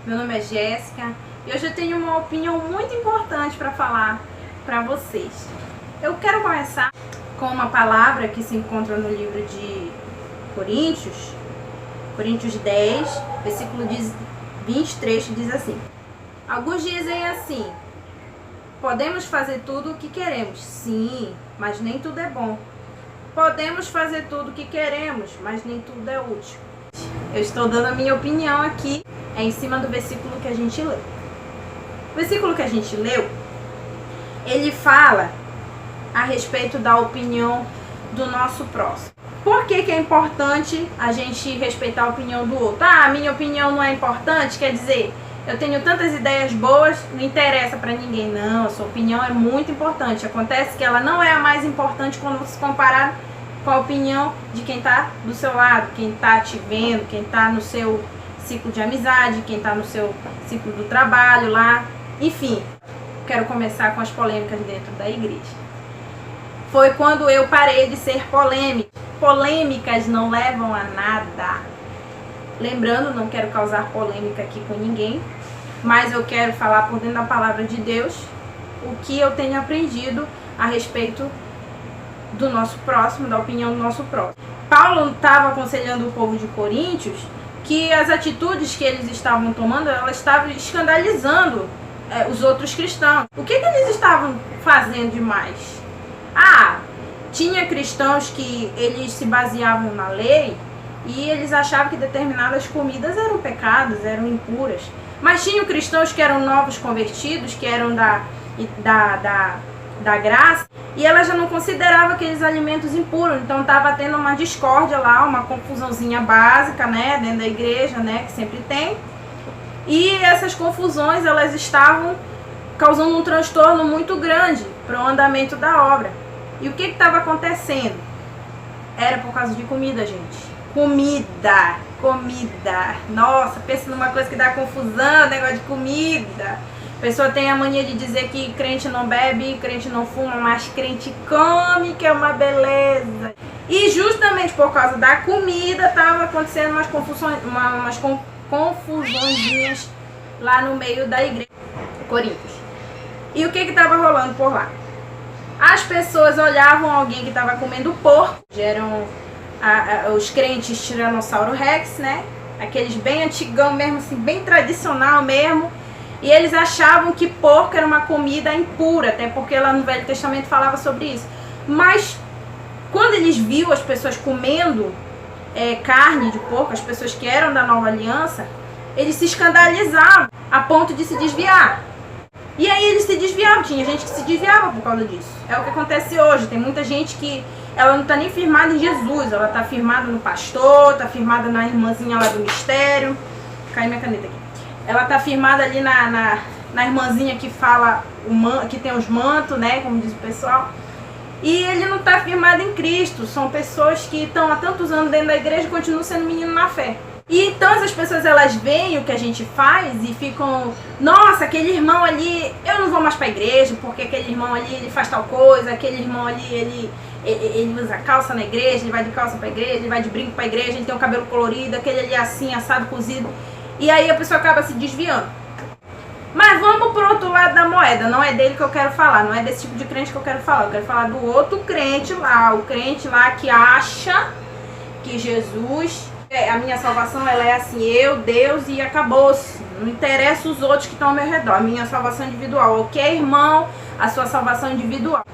Meu nome é Jéssica e hoje eu tenho uma opinião muito importante para falar para vocês. Eu quero começar com uma palavra que se encontra no livro de Coríntios 10, versículo 23, que diz assim: alguns dizem assim: podemos fazer tudo o que queremos. Sim, mas nem tudo é bom. Podemos fazer tudo o que queremos, mas nem tudo é útil. Eu estou dando a minha opinião aqui, é em cima do versículo que a gente leu. O versículo que a gente leu, ele fala a respeito da opinião do nosso próximo. Por que é importante a gente respeitar a opinião do outro? Ah, a minha opinião não é importante, quer dizer, eu tenho tantas ideias boas, não interessa para ninguém. Não, a sua opinião é muito importante. Acontece que ela não é a mais importante quando você comparar com a opinião de quem está do seu lado, quem está te vendo, quem está no seu ciclo de amizade, quem está no seu ciclo do trabalho lá, enfim. Quero começar com as polêmicas dentro da igreja. Foi quando eu parei de ser polêmica. Polêmicas não levam a nada. Lembrando, não quero causar polêmica aqui com ninguém, mas eu quero falar por dentro da palavra de Deus o que eu tenho aprendido a respeito do nosso próximo, da opinião do nosso próximo. Paulo estava aconselhando o povo de Coríntios que as atitudes que eles estavam tomando, elas estavam escandalizando os outros cristãos. O que eles estavam fazendo demais? Tinha cristãos que eles se baseavam na lei e eles achavam que determinadas comidas eram pecados, eram impuras. Mas tinham cristãos que eram novos convertidos, que eram da graça, e ela já não considerava aqueles alimentos impuros. Então estava tendo uma discórdia lá, uma confusãozinha básica, né, dentro da igreja, né, que sempre tem. E essas confusões, elas estavam causando um transtorno muito grande para o andamento da obra. E o que estava acontecendo? Era por causa de comida, gente. Comida. Nossa, pensa numa coisa que dá confusão, negócio de comida. A pessoa tem a mania de dizer que crente não bebe, crente não fuma, mas crente come, que é uma beleza. E justamente por causa da comida estava acontecendo umas confusões lá no meio da igreja de Coríntios. E o que estava rolando por lá? As pessoas olhavam alguém que estava comendo porco, eram os crentes Tiranossauro Rex, né? Aqueles bem antigão mesmo, assim, bem tradicional mesmo. E eles achavam que porco era uma comida impura, até porque lá no Velho Testamento falava sobre isso. Mas quando eles viam as pessoas comendo carne de porco, as pessoas que eram da Nova Aliança, eles se escandalizavam a ponto de se desviar. E aí eles se desviavam, tinha gente que se desviava por causa disso. É o que acontece hoje, tem muita gente que ela não está nem firmada em Jesus, ela está firmada no pastor, está firmada na irmãzinha lá do mistério. Caiu minha caneta aqui. Ela está firmada ali na irmãzinha que fala, que tem os mantos, né, como diz o pessoal. E ele não está firmado em Cristo, são pessoas que estão há tantos anos dentro da igreja e continuam sendo menino na fé. E então essas pessoas, elas veem o que a gente faz e ficam: nossa, aquele irmão ali, eu não vou mais para a igreja, porque aquele irmão ali, ele faz tal coisa, aquele irmão ali, ele usa calça na igreja, ele vai de calça para a igreja, ele vai de brinco para a igreja, ele tem o cabelo colorido, aquele ali assim, assado, cozido. E aí a pessoa acaba se desviando. Mas vamos pro outro lado da moeda, não é dele que eu quero falar, não é desse tipo de crente que eu quero falar do outro crente lá, o crente lá que acha que Jesus... a minha salvação, ela é assim, eu, Deus e acabou-se. Não interessa os outros que estão ao meu redor. A minha salvação individual. Ok, irmão? A sua salvação individual.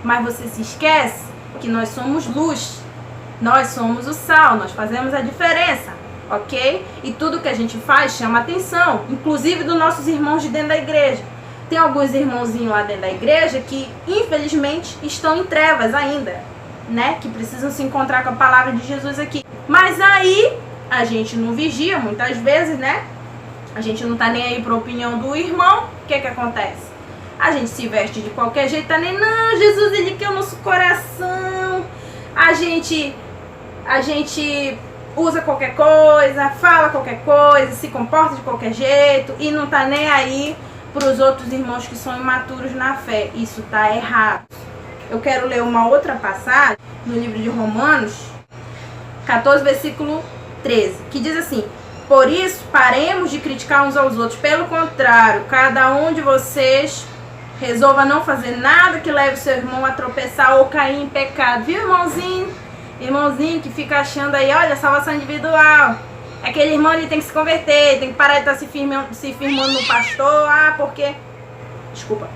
Mas você se esquece que nós somos luz. Nós somos o sal. Nós fazemos a diferença. Ok? E tudo que a gente faz chama atenção. Inclusive dos nossos irmãos de dentro da igreja. Tem alguns irmãozinhos lá dentro da igreja que, infelizmente, estão em trevas ainda, né? Que precisam se encontrar com a palavra de Jesus aqui. Mas aí a gente não vigia muitas vezes, né? A gente não tá nem aí pra opinião do irmão. O que acontece? A gente se veste de qualquer jeito, tá nem, não, Jesus, ele quer o nosso coração. A gente usa qualquer coisa, fala qualquer coisa, se comporta de qualquer jeito e não tá nem aí pros outros irmãos que são imaturos na fé. Isso tá errado. Eu quero ler uma outra passagem no livro de Romanos 14, versículo 13, que diz assim: Por isso, paremos de criticar uns aos outros. Pelo contrário, cada um de vocês resolva não fazer nada que leve o seu irmão a tropeçar ou cair em pecado. Viu, irmãozinho? Irmãozinho que fica achando aí, olha, salvação individual. Aquele irmão ele tem que se converter, tem que parar de estar se firmando no pastor. Porque... Desculpa.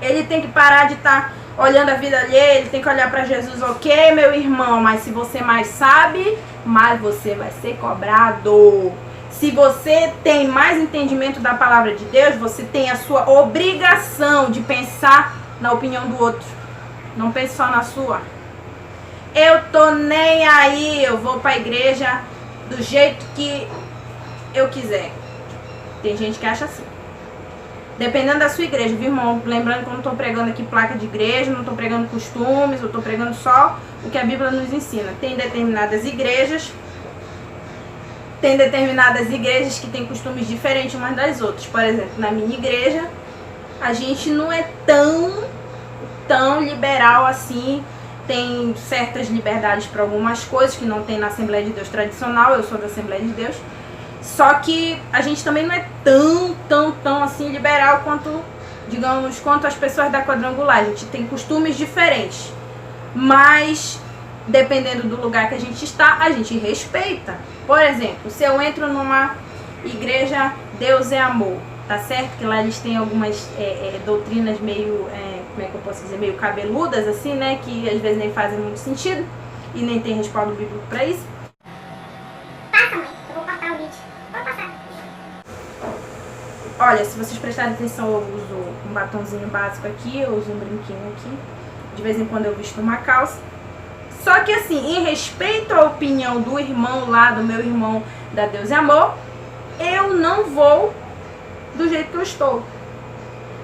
Ele tem que parar de estar olhando a vida alheia, ele tem que olhar para Jesus. Ok, meu irmão, mas se você mais sabe, mais você vai ser cobrado. Se você tem mais entendimento da palavra de Deus, você tem a sua obrigação de pensar na opinião do outro. Não pense só na sua. Eu tô nem aí, eu vou pra igreja do jeito que eu quiser. Tem gente que acha assim. Dependendo da sua igreja, viu, irmão? Lembrando que eu não tô pregando aqui placa de igreja, não tô pregando costumes, eu tô pregando só o que a Bíblia nos ensina. Tem determinadas igrejas que têm costumes diferentes umas das outras. Por exemplo, na minha igreja, a gente não é tão liberal assim. Tem certas liberdades para algumas coisas que não tem na Assembleia de Deus tradicional. Eu sou da Assembleia de Deus. Só que a gente também não é tão assim liberal quanto, digamos, quanto as pessoas da Quadrangular. A gente tem costumes diferentes. Mas, dependendo do lugar que a gente está, a gente respeita. Por exemplo, se eu entro numa igreja Deus é Amor, tá certo? Que lá eles têm algumas doutrinas meio, como é que eu posso dizer, meio cabeludas, assim, né? Que às vezes nem fazem muito sentido e nem tem respaldo bíblico pra isso. Passa, mãe, eu vou cortar o vídeo. Pode passar. Olha, se vocês prestarem atenção, eu uso um batonzinho básico aqui, eu uso um brinquinho aqui. De vez em quando eu visto uma calça. Só que assim, em respeito à opinião do irmão lá, do meu irmão da Deus e Amor, eu não vou do jeito que eu estou.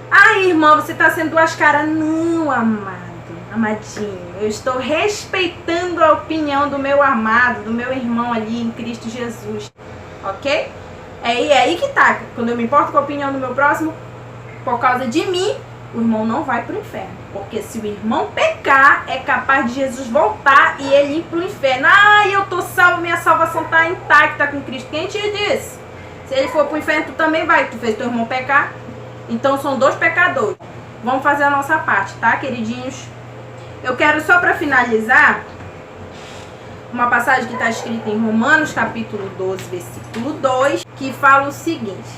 Ah, irmã, você tá sendo duas caras. Não, amadinho. Eu estou respeitando a opinião do meu amado, do meu irmão ali em Cristo Jesus. Ok? É aí que tá. Quando eu me importo com a opinião do meu próximo, por causa de mim, o irmão não vai pro inferno. Porque se o irmão pecar, é capaz de Jesus voltar e ele ir pro inferno. Ah, eu tô salvo, minha salvação tá intacta com Cristo. Quem te disse? Se ele for pro inferno, tu também vai. Tu fez teu irmão pecar. Então são dois pecadores. Vamos fazer a nossa parte, tá, queridinhos? Eu quero só para finalizar uma passagem que está escrita em Romanos capítulo 12, versículo 2, que fala o seguinte: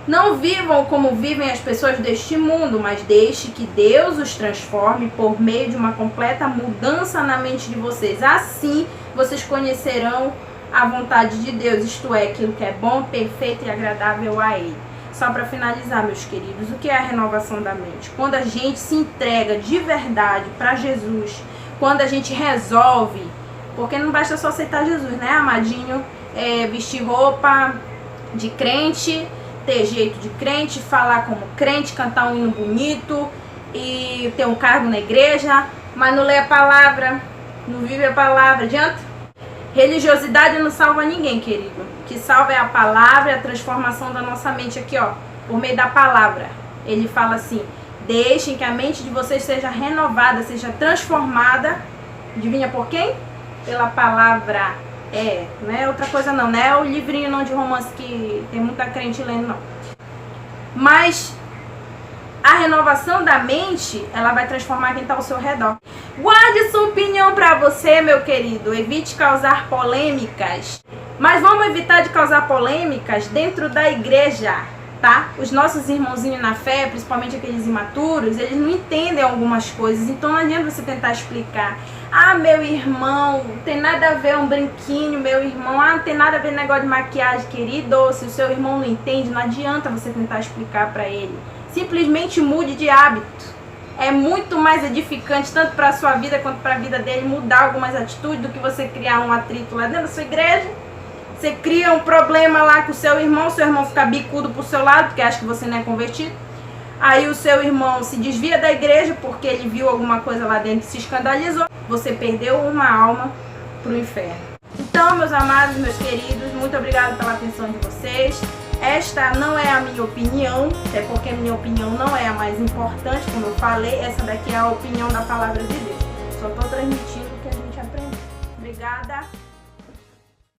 não vivam como vivem as pessoas deste mundo, mas deixe que Deus os transforme por meio de uma completa mudança na mente de vocês. Assim, vocês conhecerão a vontade de Deus, isto é, aquilo que é bom, perfeito e agradável a Ele. Só para finalizar, meus queridos, o que é a renovação da mente? Quando a gente se entrega de verdade para Jesus, quando a gente resolve, porque não basta só aceitar Jesus, né, amadinho? Vestir roupa de crente, ter jeito de crente, falar como crente, cantar um hino bonito e ter um cargo na igreja, mas não lê a palavra, não vive a palavra, adianta? Religiosidade não salva ninguém, querido. O que salva é a palavra e a transformação da nossa mente aqui, ó, por meio da palavra. Ele fala assim: deixem que a mente de vocês seja renovada, seja transformada. Adivinha por quem? Pela palavra. Não é outra coisa não é o livrinho não de romance que tem muita crente lendo, não. Mas a renovação da mente, ela vai transformar quem está ao seu redor. Guarde sua opinião para você, meu querido. Evite causar polêmicas. Mas vamos evitar de causar polêmicas dentro da igreja, tá? Os nossos irmãozinhos na fé, principalmente aqueles imaturos, eles não entendem algumas coisas. Então não adianta você tentar explicar. Ah, meu irmão, não tem nada a ver um brinquinho, meu irmão. Ah, não tem nada a ver negócio de maquiagem, querido. Se o seu irmão não entende, não adianta você tentar explicar para ele. Simplesmente mude de hábito. É muito mais edificante, tanto para a sua vida quanto para a vida dele, mudar algumas atitudes do que você criar um atrito lá dentro da sua igreja. Você cria um problema lá com o seu irmão fica bicudo pro seu lado, porque acha que você não é convertido. Aí o seu irmão se desvia da igreja porque ele viu alguma coisa lá dentro e se escandalizou. Você perdeu uma alma pro inferno. Então, meus amados, meus queridos, muito obrigada pela atenção de vocês. Esta não é a minha opinião, até porque a minha opinião não é a mais importante, como eu falei. Essa daqui é a opinião da palavra de Deus. Só estou transmitindo o que a gente aprendeu. Obrigada.